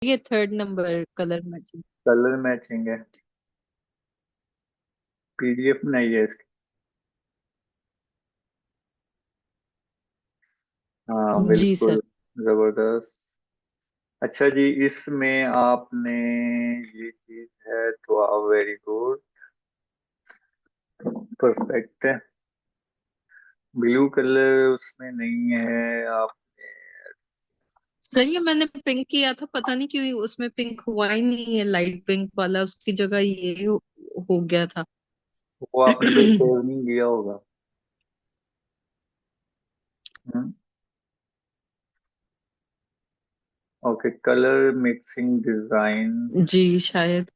ये third number colour matching. Colour matching है। PDF नहीं है इसकी। हाँ जी सर। बिल्कुल। जबरदस्त। अच्छा जी, इसमें आपने ये चीज है तो आप वेरी गुड, परफेक्ट है। ब्लू कलर उसमें नहीं है आपने। सर ये मैंने पिंक किया था, पता नहीं क्यों उसमें पिंक हुआ ही नहीं है, लाइट पिंक वाला उसकी जगह ये हो गया था। वो आपने कोई सेव नहीं किया होगा। Hmm. Okay, colour mixing design. जी शायद।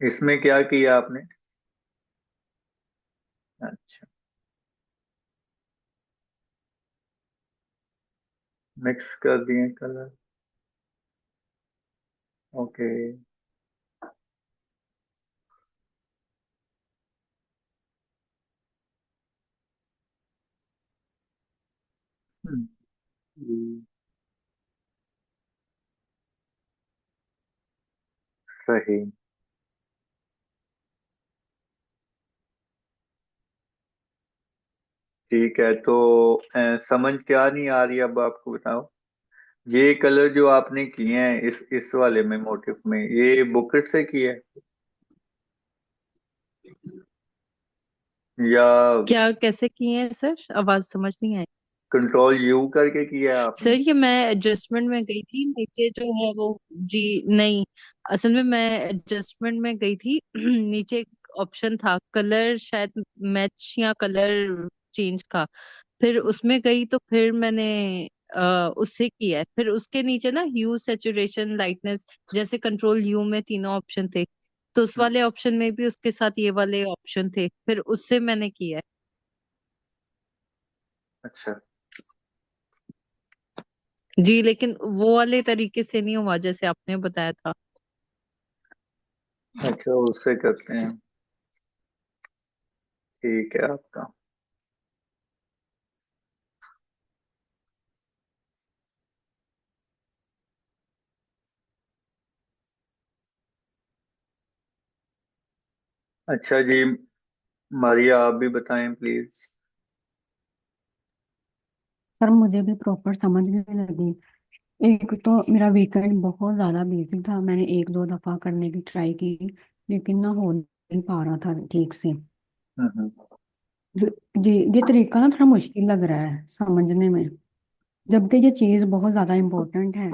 इसमें क्या किया आपने? अच्छा, मिक्स कर दिए कलर। ओके। हम्म, जी, सही। ठीक है, तो समझ क्या नहीं आ रही अब आपको बताओ। ये कलर जो आपने किए हैं इस वाले में, मोटिव में, ये बुकेट से किए हैं या क्या कैसे किए हैं सर, आवाज समझ नहीं आई। कंट्रोल यू करके किया है सर आपने? ये मैं एडजस्टमेंट में गई थी नीचे जो है वो। जी नहीं, असल में मैं एडजस्टमेंट में गई थी नीचे एक ऑप्शन था कलर शायद मैच या कलर चेंज का। फिर उसमें गई तो फिर मैंने उससे किया है। फिर उसके नीचे ना ह्यू सैचुरेशन लाइटनेस, जैसे कंट्रोल यू में तीनों ऑप्शन थे, तो उस हम्म, वाले ऑप्शन में भी उसके साथ ये वाले ऑप्शन थे, फिर उससे मैंने किया है। अच्छा। जी लेकिन वो वाले तरीके से नहीं हुआ जैसे आपने बताया था। अच्छा, उससे करते हैं। ठीक है आपका। अच्छा जी, मारिया आप भी बताएं प्लीज। सर मुझे भी प्रॉपर समझ नहीं लगी। एक तो मेरा वीकेंड बहुत ज़्यादा बिजी था, मैंने एक दो दफ़ा करने की ट्राई की, लेकिन ना हो नहीं पा रहा था ठीक से। हम्म। जी जी, ये तरीका ना थोड़ा मुश्किल लग रहा है समझने में, जबकि ये चीज़ बहुत ज़्यादा इम्पोर्टेंट है।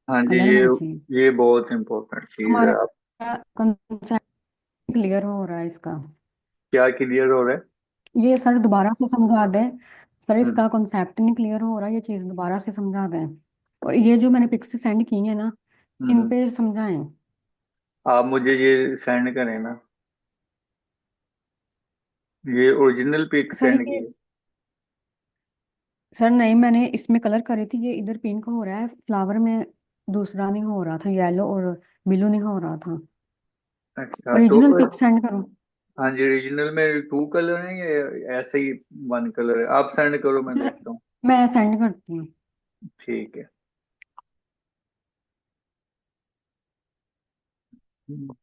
हाँ जी, कलर मैचिंग ये बहुत इम्पोर्टेंट चीज है। हमारा आप कंसेप्ट क्लियर हो रहा है इसका। क्या क्लियर हो रहा है? ये सर दोबारा से समझा दें। सर हम्म। इसका कॉन्सेप्ट नहीं क्लियर हो रहा, ये चीज़ दोबारा से समझा दें। और ये जो मैंने पिक्स सेंड की है ना, इन हम्म। पे समझाएं। आप मुझे ये सेंड करें ना, ये ओरिजिनल पिक सर सेंड ये की है। सर नहीं, मैंने इसमें कलर करे थे, ये इधर पिंक हो रहा है, फ्लावर में दूसरा नहीं हो रहा था, येलो और ब्लू नहीं हो रहा था। अच्छा तो ओरिजिनल पिक सेंड करो। हाँ जी, ओरिजिनल में टू कलर है ये ऐसे ही वन कलर है? आप सेंड करो, मैं सर देखता हूँ। मैं सेंड करती हूँ। ठीक है। हम्म।